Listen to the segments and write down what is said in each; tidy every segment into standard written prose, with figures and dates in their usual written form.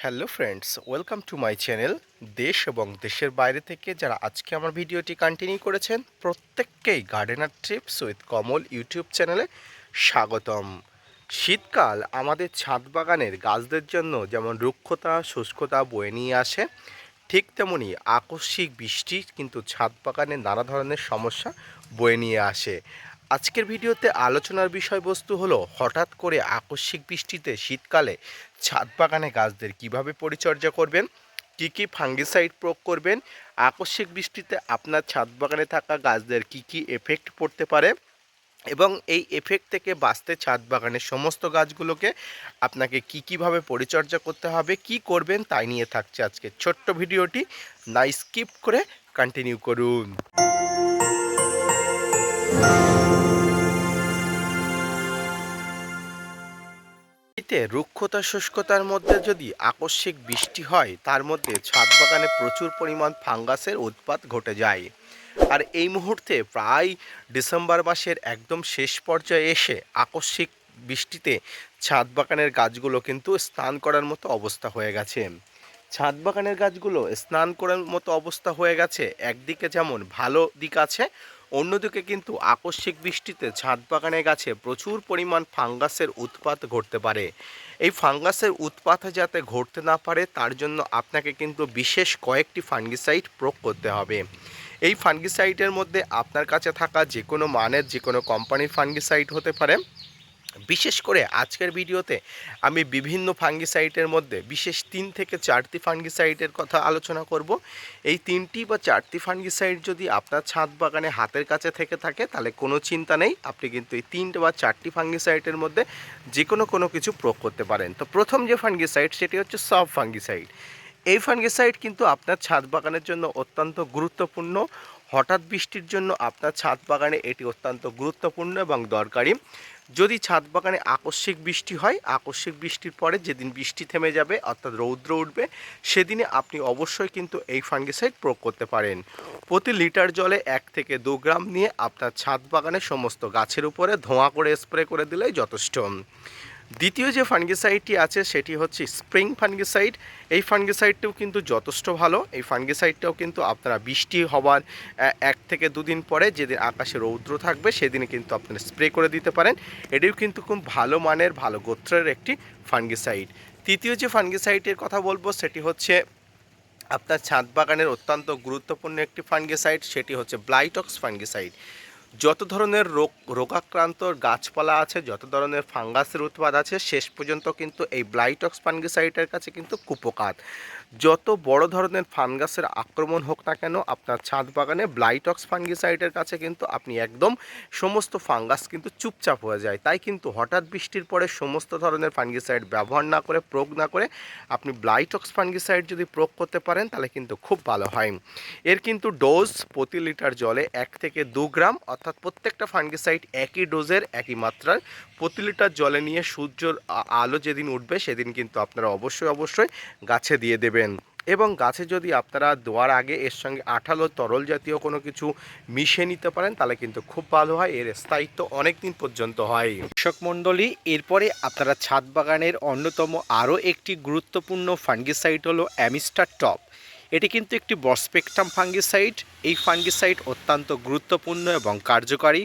Hello friends, welcome to my channel. দেশ এবং দেশের বাইরে থেকে যারা আজকে আমার ভিডিওটি কন্টিনিউ করেছেন প্রত্যেককেই gardener TRIPS with Kamal YouTube চ্যানেলে স্বাগতম। শীতকাল আমাদের ছাদ বাগানের গাছদের জন্য যেমন রুক্ষতা শুষ্কতা বয়ে নিয়ে আসে, ঠিক তেমনি আকস্মিক বৃষ্টি কিন্তু ছাদ বাগানে নানা ধরনের সমস্যা বয়ে নিয়ে আসে। আজকের ভিডিওতে আলোচনার বিষয়বস্তু হলো হঠাৎ করে আকস্মিক বৃষ্টিতে শীতকালে ছাদ বাগানে গাছদের কিভাবে পরিচর্যা করবেন, কি কি ফাঙ্গিসাইড প্রয়োগ করবেন, আকস্মিক বৃষ্টিতে আপনার ছাদ বাগানে থাকা গাছদের কি কি এফেক্ট পড়তে পারে এবং এই এফেক্ট থেকে বাঁচতে ছাদ বাগানের সমস্ত গাছগুলোকে আপনাকে কীভাবে পরিচর্যা করতে হবে, কি করবেন তাই নিয়ে থাকছে আজকে ছোট্ট ভিডিওটি। না স্কিপ করে কন্টিনিউ করুন। এতে রুক্ষতা শুষ্কতার মধ্যে যদি আকস্মিক বৃষ্টি হয় তার মধ্যে ছাদ বাগানে প্রচুর পরিমাণ ফাঙ্গাসের উৎপাত ঘটে যায়। আর এই মুহূর্তে প্রায় ডিসেম্বর মাসের একদম শেষ পর্যায়ে এসে আকস্মিক বৃষ্টিতে ছাদ বাগানের গাছগুলো কিন্তু স্নান করার মতো অবস্থা হয়ে গেছে। ছাদ বাগানের গাছগুলো স্নান করার মতো অবস্থা হয়ে গেছে, একদিকে যেমন ভালো দিক আছে, অন্যদিকে কিন্তু আকস্মিক বৃষ্টিতে ছাদ বাগানের গাছে প্রচুর পরিমাণ ফাঙ্গাসের উৎপাত ঘটতে পারে। এই ফাঙ্গাসের উৎপাত যাতে ঘটতে না পারে তার জন্য আপনাকে কিন্তু বিশেষ কয়েকটি ফাঙ্গিসাইড প্রয়োগ করতে হবে। এই ফাঙ্গিসাইডের মধ্যে আপনার কাছে থাকা যে কোনো মানের যে কোনো কোম্পানির ফাঙ্গিসাইড হতে পারে। বিশেষ করে আজকের ভিডিওতে আমি বিভিন্ন ফাঙ্গিসাইডের মধ্যে বিশেষ 3 থেকে 4টি ফাঙ্গিসাইডের কথা আলোচনা করব। এই 3টি বা 4টি ফাঙ্গিসাইড যদি আপনার ছাদ বাগানে হাতের কাছে থেকে থাকে তাহলে কোনো চিন্তা নেই, আপনি কিন্তু এই 3 বা 4টি ফাঙ্গিসাইডের মধ্যে যে কোনো কিছু প্রয়োগ করতে পারেন। তো প্রথম যে ফাঙ্গিসাইড সেটি হচ্ছে সব ফাঙ্গিসাইড। এই ফাঙ্গিসাইড কিন্তু আপনার ছাদ বাগানের জন্য অত্যন্ত গুরুত্বপূর্ণ। হঠাৎ বৃষ্টির জন্য আপনার ছাদ বাগানে এটি অত্যন্ত গুরুত্বপূর্ণ এবং দরকারি। যদি ছাদ বাগানে আকস্মিক বৃষ্টি হয়, আকস্মিক বৃষ্টির পরে যেদিন বৃষ্টি থেমে যাবে অর্থাৎ রৌদ্র উঠবে, সেদিনে আপনি অবশ্যই কিন্তু এই ফাঙ্গিসাইড প্রয়োগ করতে পারেন। প্রতি লিটার জলে 1 থেকে 2 গ্রাম নিয়ে আপনার ছাদ বাগানে সমস্ত গাছের উপরে ধোঁয়া করে স্প্রে করে দিলেই যথেষ্ট। দ্বিতীয় যে ফাঙ্গিসাইডটি আছে সেটি হচ্ছে স্প্রিং ফাঙ্গিসাইড। এই ফাঙ্গিসাইডটিও কিন্তু যথেষ্ট ভালো। এই ফাঙ্গিসাইডটাও কিন্তু আপনারা বৃষ্টি হওয়ার 1 থেকে 2 দিন পরে যেদিন আকাশে রৌদ্র থাকবে সেদিনে কিন্তু আপনারা স্প্রে করে দিতে পারেন। এটিও কিন্তু খুব ভালো মানের ভালো গোত্রের একটি ফাঙ্গিসাইড। তৃতীয় যে ফাঙ্গিসাইডের কথা বলবো সেটি হচ্ছে আপনার ছাদ বাগানের অত্যন্ত গুরুত্বপূর্ণ একটি ফাঙ্গিসাইড, সেটি হচ্ছে ব্লাইটক্স ফাঙ্গিসাইড। যত ধরনের রোগাক্রান্ত গাছপালা আছে, যত ধরনের ফাঙ্গাসের উৎপাদ আছে, শেষ পর্যন্ত কিন্তু এই ব্লাইটক্স ফাঙ্গিসাইডের কাছে কিন্তু কুপোকাত। যত বড় ধরনের ফাঙ্গাসের আক্রমণ হোক না কেন আপনার ছাদ বাগানে ব্লাইটক্স ফাঙ্গিসাইডের কাছে কিন্তু আপনি একদম সমস্ত ফাঙ্গাস কিন্তু চুপচাপ হয়ে যায়। তাই কিন্তু হঠাৎ বৃষ্টির পরে সমস্ত ধরনের ফাঙ্গিসাইড ব্যবহার না করে, প্রয়োগ না করে আপনি ব্লাইটক্স ফাঙ্গিসাইড যদি প্রয়োগ করতে পারেন তাহলে কিন্তু খুব ভালো হয়। এর কিন্তু ডোজ প্রতি লিটার জলে 1 থেকে 2 গ্রাম, অর্থাৎ প্রত্যেকটা ফাঙ্গিসাইড একই ডোজের একই মাত্রার প্রতি লিটার জলে নিয়ে সূর্যের আলো যেদিন উঠবে সেদিন কিন্তু আপনারা অবশ্যই গাছে দিয়ে দেবেন। এবং গাছে যদি আপনারা দেওয়ার আগে এর সঙ্গে আঠালো তরল জাতীয় কোনো কিছু মিশিয়ে নিতে পারেন তাহলে কিন্তু খুব ভালো হয়, এর স্থায়িত্ব অনেক দিন পর্যন্ত হয়। দর্শক মণ্ডলী, এরপরে আপনারা ছাদ বাগানের অন্যতম আরও একটি গুরুত্বপূর্ণ ফাঙ্গিসাইড হলো অ্যামিস্টার টপ। এটি কিন্তু একটি ব্রড স্পেকট্রাম ফাঙ্গিসাইড। এই ফাঙ্গিসাইড অত্যন্ত গুরুত্বপূর্ণ এবং কার্যকারী।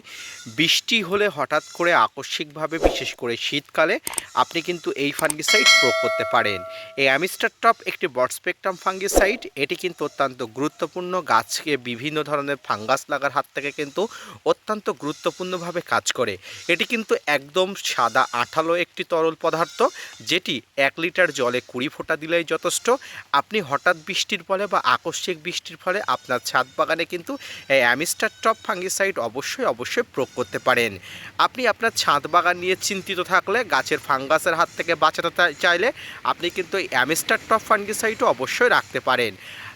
বৃষ্টি হলে হঠাৎ করে আকস্মিকভাবে, বিশেষ করে শীতকালে, আপনি কিন্তু এই ফাঙ্গিসাইড প্রয়োগ করতে পারেন। এই অ্যামিস্টার টপ একটি ব্রড স্পেকট্রাম ফাঙ্গিসাইড। এটি কিন্তু অত্যন্ত গুরুত্বপূর্ণ, গাছকে বিভিন্ন ধরনের ফাঙ্গাস লাগার হাত থেকে কিন্তু অত্যন্ত গুরুত্বপূর্ণভাবে কাজ করে। এটি কিন্তু একদম সাদা আঠালো একটি তরল পদার্থ, যেটি 1 লিটার জলে 20 ফোঁটা দিলেই যথেষ্ট। আপনি হঠাৎ বৃষ্টির ফলে বা আকস্মিক বৃষ্টির ফলে আপনার ছাদ বাগানে কিন্তু এই অ্যামিস্টার টপ ফাঙ্গিসাইড অবশ্যই প্রয়োগ করতে পারেন। আপনি আপনার ছাদ বাগান নিয়ে চিন্তিত থাকলে, গাছের ফাঙ্গাসের হাত থেকে বাঁচাতে চাইলে আপনি কিন্তু এই অ্যামিস্টার টপ ফাঙ্গিসাইডও অবশ্যই রাখতে পারেন।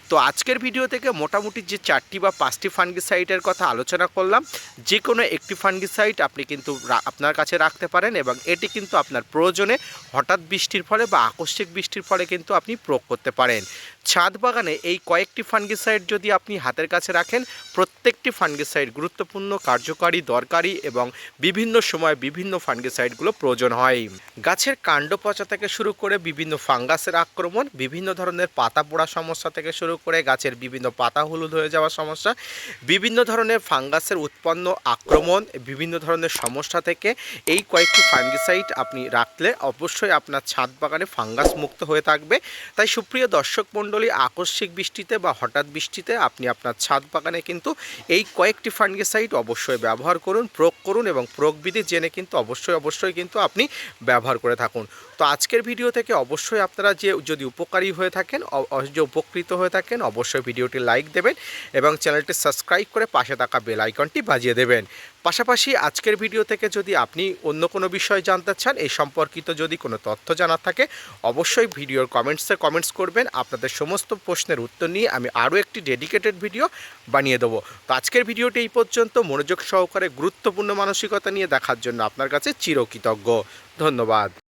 তো আজকের ভিডিও থেকে মোটামুটি যে 4টি বা 5টি ফাঙ্গিসাইডের কথা আলোচনা করলাম, যে কোনো একটি ফাঙ্গিসাইড আপনি কিন্তু আপনার কাছে রাখতে পারেন এবং এটি কিন্তু আপনার প্রয়োজনে হঠাৎ বৃষ্টির ফলে বা আকস্মিক বৃষ্টির ফলে কিন্তু আপনি প্রয়োগ করতে পারেন। ছাদ বাগানে এই কয়েকটি ফাঙ্গিসাইড যদি আপনি হাতের কাছে রাখেন, প্রত্যেকটি ফাঙ্গিসাইড গুরুত্বপূর্ণ, কার্যকারী, দরকারি এবং বিভিন্ন সময় বিভিন্ন ফাঙ্গিসাইডগুলো প্রয়োজন হয়। গাছের কাণ্ড পচা থেকে শুরু করে বিভিন্ন ফাঙ্গাসের আক্রমণ, বিভিন্ন ধরনের পাতা পোড়া সমস্যা থেকে শুরু করে গাছের বিভিন্ন পাতা হলুদ হয়ে যাওয়ার সমস্যা, বিভিন্ন ধরনের ফাঙ্গাসের উৎপন্ন আক্রমণ, বিভিন্ন ধরনের সমস্যা থেকে এই কয়েকটি ফাঙ্গিসাইড আপনি রাখলে অবশ্যই আপনার ছাদ বাগানে ফাঙ্গাস মুক্ত হয়ে থাকবে। তাই সুপ্রিয় দর্শক মণ্ডলী, আকস্মিক বৃষ্টিতে বা হঠাৎ বৃষ্টিতে আপনি আপনার ছাদ বাগানে কিন্তু এই কয়েকটি ফাঙ্গিসাইড অবশ্যই ব্যবহার করুন, প্রয়োগ করুন এবং প্রয়োগবিধি জেনে কিন্তু অবশ্যই কিন্তু আপনি ব্যবহার করে থাকুন। তো আজকের ভিডিও থেকে অবশ্যই আপনারা যদি উপকারী হয়ে থাকেন, যে উপকৃত হয়ে থাকেন, অবশ্যই ভিডিওটি লাইক দেবেন এবং চ্যানেলটি সাবস্ক্রাইব করে পাশে থাকা বেল আইকনটি বাজিয়ে দেবেন। পাশাপাশি আজকের ভিডিও থেকে যদি আপনি অন্য কোনো বিষয় জানতে চান, এই সম্পর্কিত যদি কোনো তথ্য জানার থাকে, অবশ্যই ভিডিওর কমেন্টস করবেন। আপনাদের সমস্ত প্রশ্নের উত্তর নিয়ে আমি আরও একটি ডেডিকেটেড ভিডিও বানিয়ে দেবো। তো আজকের ভিডিওটি এই পর্যন্ত। মনোযোগ সহকারে গুরুত্বপূর্ণ মানসিকতা নিয়ে দেখার জন্য আপনার কাছে চিরকৃতজ্ঞ। ধন্যবাদ।